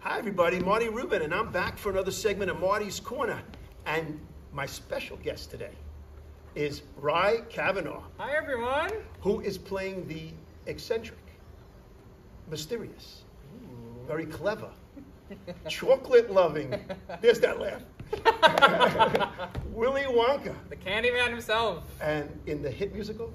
Hi everybody, Marty Rubin, and I'm back for another segment of Marty's Corner. And my special guest today is Ry Cavanagh. Hi everyone. Who is playing the eccentric, mysterious, very clever, chocolate-loving, there's that laugh, Willy Wonka. The Candyman himself. And in the hit musical,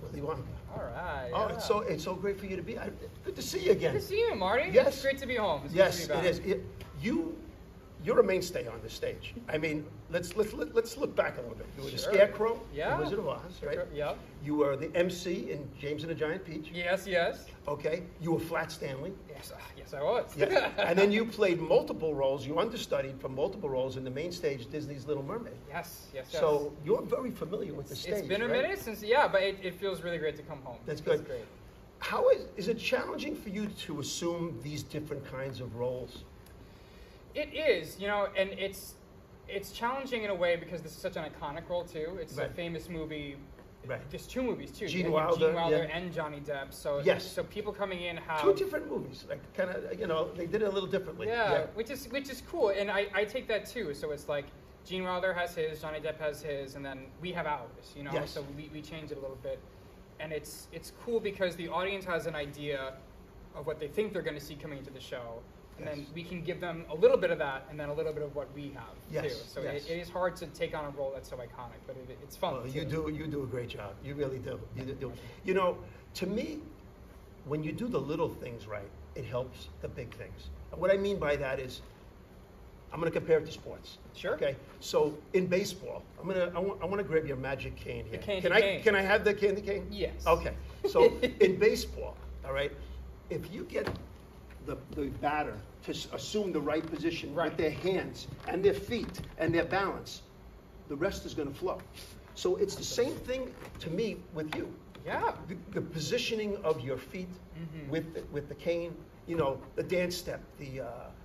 Willy Wonka. All right. Oh, yeah. it's so great for you to be. Good to see you again. Good to see you, Marty. Yes. It's great to be home. It's Yes, good to it be back. is. You're a mainstay on the stage. I mean, let's look back a little bit. You were the Sure. Scarecrow, Yeah. the Wizard of Oz, right? Yeah. You were the MC in James and the Giant Peach. Yes, yes. Okay. You were Flat Stanley. Yes, yes I was. Yeah. And then you played multiple roles. You understudied for multiple roles in the main stage, Disney's Little Mermaid. Yes, yes, yes. So you're very familiar with the stage. It's been a right? minute since, yeah, but it feels really great to come home. That's good. It's great. How is it challenging for you to assume these different kinds of roles? It is, and it's challenging in a way because this is such an iconic role too. It's Right. a famous movie. Right. There's two movies too. Gene You have Wilder, Gene Wilder yeah. and Johnny Depp. So Yes. So people coming in have Two different movies, like kind of, they did it a little differently. Yeah, which is cool, and I take that too. So it's like Gene Wilder has his, Johnny Depp has his, and then we have ours. Yes. So we change it a little bit, and it's cool because the audience has an idea of what they think they're going to see coming into the show, and Yes. then we can give them a little bit of that, and then a little bit of what we have Yes, too. So yes. it is hard to take on a role that's so iconic, but it's fun. Well, you too. do a great job. You really do. You do. To me, when you do the little things right, it helps the big things. And what I mean by that is, I'm going to compare it to sports. Sure. Okay. So in baseball, I want to grab your magic cane here. The candy can cane. I have the candy cane? Yes. Okay. So in baseball, all right, if you get the batter to assume the right position Right. with their hands and their feet and their balance, the rest is going to flow. So it's the same thing to me with you. Yeah. The positioning of your feet with the cane, the dance step,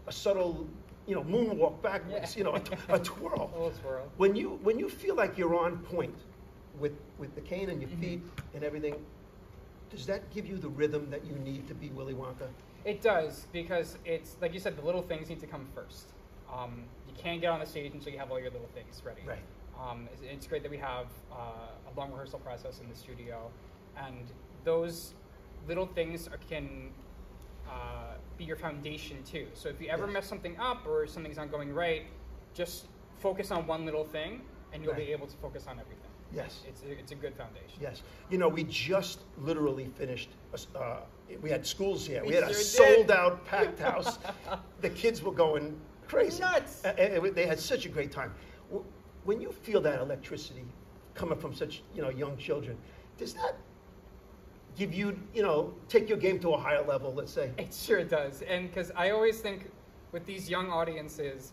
a subtle, moonwalk backwards, Yeah. a twirl. A little twirl. When you feel like you're on point with the cane and your feet and everything, does that give you the rhythm that you need to be Willy Wonka? It does, because it's, like you said, the little things need to come first. You can't get on the stage until you have all your little things ready. Right. It's great that we have a long rehearsal process in the studio, and those little things can be your foundation too. So if you ever Yes. mess something up or something's not going right, just focus on one little thing, and you'll Right. be able to focus on everything. Yes. It's a good foundation. Yes. We just literally finished, we had schools here. We We had a sure did. sold-out, packed house. The kids were going crazy. Nuts. They had such a great time. When you feel that electricity coming from such, young children, does that give you, take your game to a higher level, let's say? It sure does, and because I always think with these young audiences,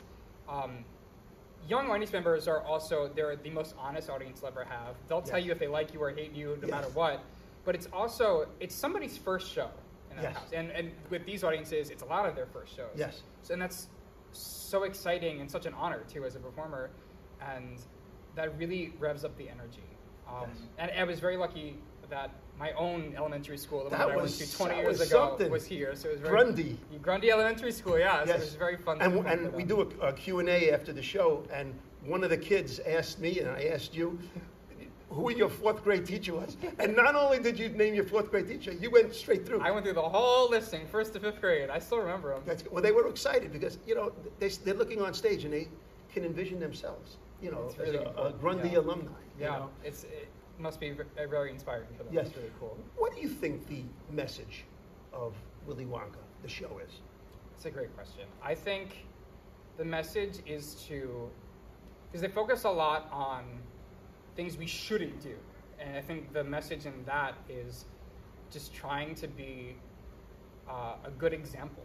young audience members they're the most honest audience you'll ever have. They'll tell Yes. you if they like you or hate you, no Yes. matter what. But it's somebody's first show in that Yes. house, and with these audiences, it's a lot of their first shows. Yes. So, and that's so exciting and such an honor too as a performer, and that really revs up the energy. Yes. And I was very lucky that my own elementary school, the That one that I went was- to 20 that years was ago, something. was here. So it was very Grundy. Grundy Elementary School, yeah. So Yes. it was very fun. to And, perform for and we them. do a Q&A after the show, and one of the kids asked me, and I asked you, who your fourth grade teacher was. And not only did you name your fourth grade teacher, you went straight through. I went through the whole listing, 1st to 5th grade. I still remember them. Well, they were excited because, they're looking on stage and they can envision themselves, It's as really a cool. Grundy Yeah. alumni. Yeah, it must be very inspiring for them. Yes. It's really cool. What do you think the message of Willy Wonka, the show, is? It's a great question. I think the message is because they focus a lot on things we shouldn't do. And I think the message in that is just trying to be a good example,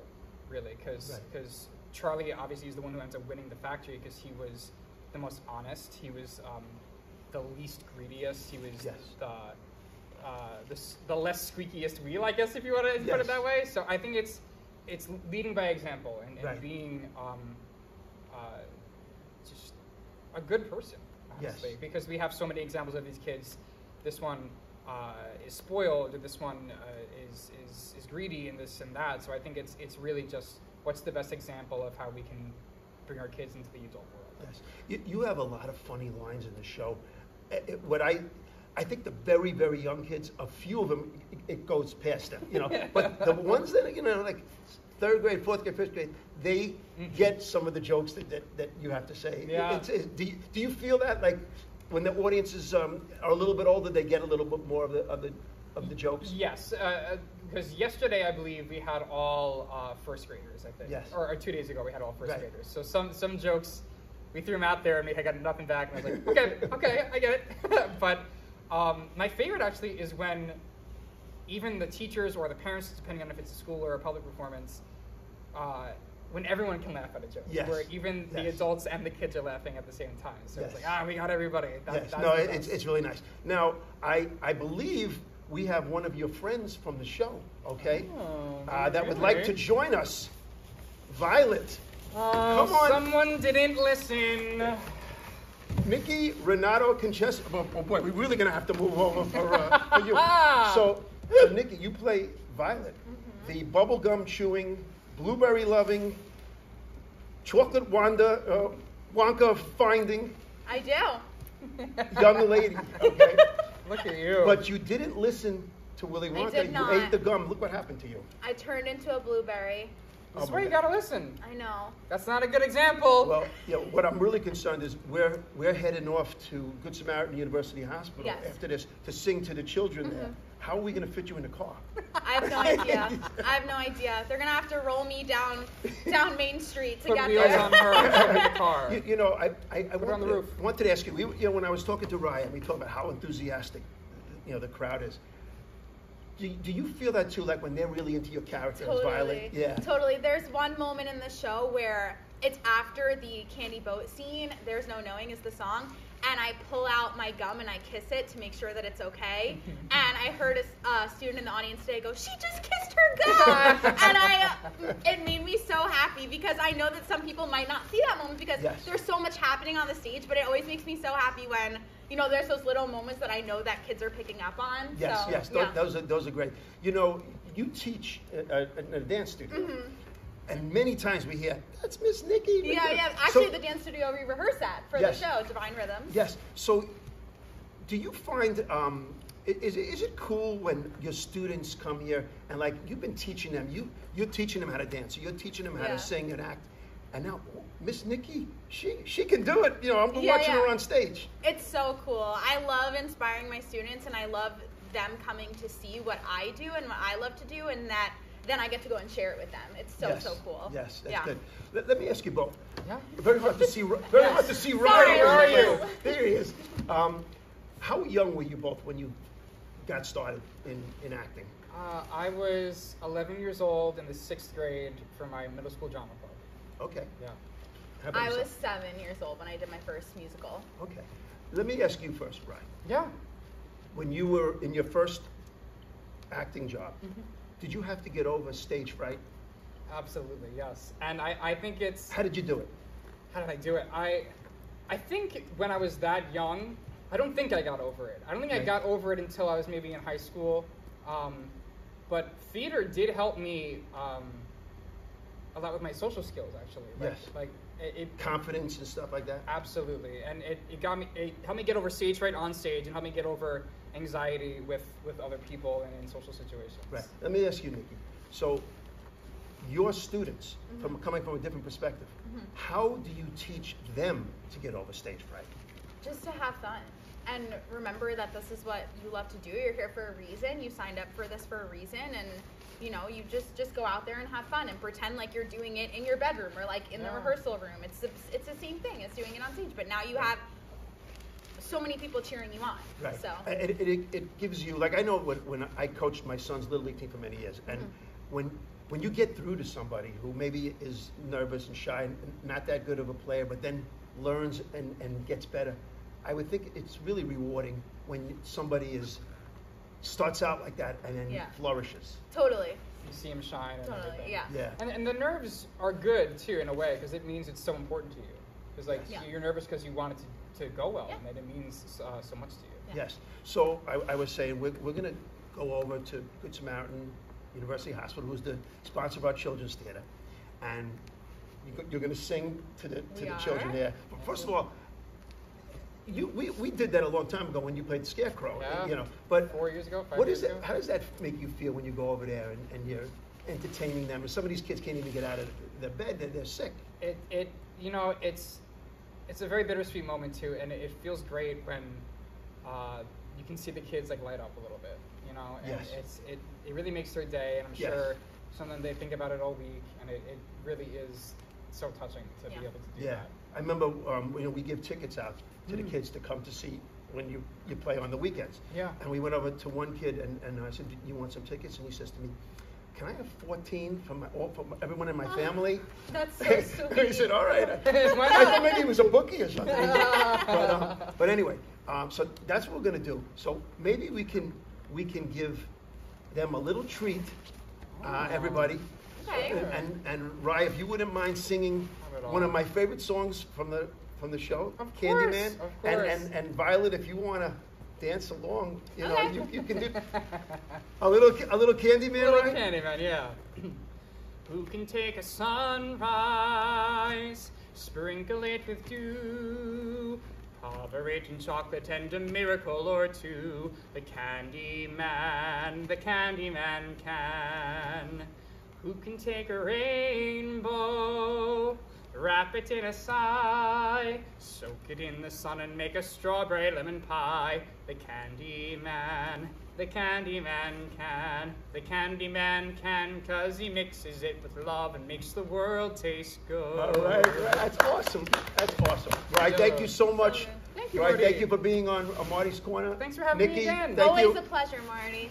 really. Because Charlie obviously is the one who ends up winning the factory because he was the most honest. He was the least greediest. He was the less squeakiest wheel, I guess, if you want to put it that way. So I think it's leading by example and being just a good person, honestly. Yes. Because we have so many examples of these kids. This one is spoiled, or this one is greedy, and this and that. So I think it's really just what's the best example of how we can bring our kids into the adult world. Yes, you have a lot of funny lines in the show. What I think the very, very young kids, a few of them, it goes past them, you know. But the ones that are, you know, like 3rd grade, 4th grade, 5th grade, they get some of the jokes that you have to say. Yeah. Do you feel that, like, when the audiences are a little bit older, they get a little bit more of the jokes? Yes, because yesterday I believe we had all first graders. I think. Yes. Or 2 days ago we had all first Right. graders. So some jokes we threw them out there and I got nothing back, and I was like, okay, I get it. But my favorite actually is when even the teachers or the parents, depending on if it's a school or a public performance, when everyone can laugh at a joke, Yes. where even the Yes. adults and the kids are laughing at the same time. So Yes. it's like, we got everybody. Yes, That's no, the best. it's really nice. Now, I believe we have one of your friends from the show, okay, that would like to join us. Violet, come on. Someone didn't listen. Nikki Renato Conchessa. Oh boy, we're really going to have to move over for you. So, Nikki, you play Violet, the bubblegum chewing, blueberry loving, chocolate Wonka finding I do. young lady, okay? Look at you. But you didn't listen to Willy Wonka. did You not. ate the gum. Look what happened to you. I turned into a blueberry. This is Oh where my you God. gotta listen. I know. That's not a good example. Well, what I'm really concerned is we're heading off to Good Samaritan University Hospital Yes. after this to sing to the children there. How are we going to fit you in the car? I have no idea. I have no idea. They're gonna have to roll me down Main Street to Put get wheels there. on her and put her in the car. You know, I her on the roof. wanted to ask you. You know, when I was talking to Ryan, we talked about how enthusiastic, you know, the crowd is. Do you feel that too? Like when they're really into your character as Violet? Yeah. Totally. There's one moment in the show where it's after the candy boat scene. There's No Knowing is the song. And I pull out my gum and I kiss it to make sure that it's okay. And I heard a student in the audience today go, "She just kissed her gum!" And it made me so happy because I know that some people might not see that moment because Yes. there's so much happening on the stage. But it always makes me so happy when, you know, there's those little moments that I know that kids are picking up on. Yes, so, yes, yeah. those are great. You know, you teach in a dance studio, and many times we hear, "That's Miss Nikki." Yeah. So- Actually, the dance studio we rehearse at for Yes. the show, Divine Rhythms. Yes. So, do you find is it cool when your students come here and like you've been teaching them, you're teaching them how to dance, you're teaching them how Yeah. to sing and act, and now Miss Nikki, she can do it. You know, I'm Yeah, watching yeah. her on stage. It's so cool. I love inspiring my students, and I love them coming to see what I do and what I love to do, and that then I get to go and share it with them. It's so cool. Yes, that's yeah. good. Let me ask you both. Yeah. Very hard to see. Very hard to see Ryan. Sorry, where are you? There he is. How young were you both when you got started in acting? I was 11 years old in the 6th grade for my middle school drama club. Okay. Yeah. How about I was yourself? 7 years old when I did my first musical. Okay. Let me ask you first, Ryan. Yeah. When you were in your first acting job, did you have to get over stage fright? Absolutely, yes. And I think it's... How did you do it? How did I do it? I think when I was that young, I don't think I got over it. I don't think I Right. got over it until I was maybe in high school. But theater did help me a lot with my social skills, actually. Yes. Like it Confidence and stuff like that? absolutely. And it helped me get over stage fright on stage and helped me get over anxiety with other people and in social situations. Right. Let me ask you, Nikki. So, your students, coming from a different perspective, how do you teach them to get over stage fright? Just to have fun. And remember that this is what you love to do. You're here for a reason. You signed up for this for a reason. And, you know, you just go out there and have fun and pretend like you're doing it in your bedroom or like in the rehearsal room. It's the same thing as doing it on stage. But now you have so many people cheering you on. Right. So It gives you, like I know when I coached my son's Little League team for many years, and when you get through to somebody who maybe is nervous and shy and not that good of a player, but then learns and gets better, I would think it's really rewarding when somebody starts out like that and then flourishes. totally. You see them shine and Totally. everything. Yeah. Yeah. And the nerves are good too in a way because it means it's so important to you. Because like Yeah. you're nervous because you want it to go well, Yeah. and that it means so much to you. Yes. So I was saying we're going to go over to Good Samaritan University Hospital, who's the sponsor of our children's theater, and you're going to sing to the children there. But first of all, we did that a long time ago when you played the Scarecrow. Yeah. You know, but 4 years ago, 5 what years is it? ago. How does that make you feel when you go over there and you're entertaining them? And some of these kids can't even get out of their bed; they're sick. It's a very bittersweet moment too, and it feels great when you can see the kids like light up a little bit, you know. And Yes. it really makes their day, and I'm Yes. sure something they think about it all week, and it really is so touching to be able to do Yeah, that. I remember we give tickets out to the kids to come to see when you play on the weekends. Yeah. And we went over to one kid and I said, "Do you want some tickets?" And he says to me, "Can I have 14 for everyone in my family?" That's so sweet. He said, "All right." Why I not? thought maybe he was a bookie or something. But anyway, so that's what we're going to do. So maybe we can give them a little treat, everybody. Okay. And Ry, if you wouldn't mind singing Not at all. one of my favorite songs from the show, Of course, Candyman, of course. and Violet, if you want to dance along, you know, Okay. you can do a little Candyman, Little right? Candyman, yeah. Who can take a sunrise, sprinkle it with dew, cover it in chocolate and a miracle or two? The Candyman can. Who can take a rainbow, wrap it in a sigh, soak it in the sun and make a strawberry lemon pie? The Candyman can. The Candyman can, 'cause he mixes it with love and makes the world taste good. All right, that's awesome. That's awesome. Ry, thank you so much. Thank you, Ry, Marty. thank you for being on Marty's Corner. Thanks for having me Nikki, again. thank Always you. a pleasure, Marty.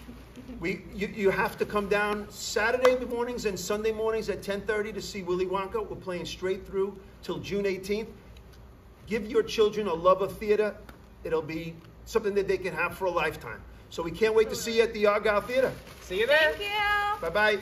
You have to come down Saturday mornings and Sunday mornings at 10:30 to see Willy Wonka. We're playing straight through till June 18th. Give your children a love of theater. It'll be something that they can have for a lifetime. So we can't wait to see you at the Argyle Theater. See you there. Thank you. Bye-bye.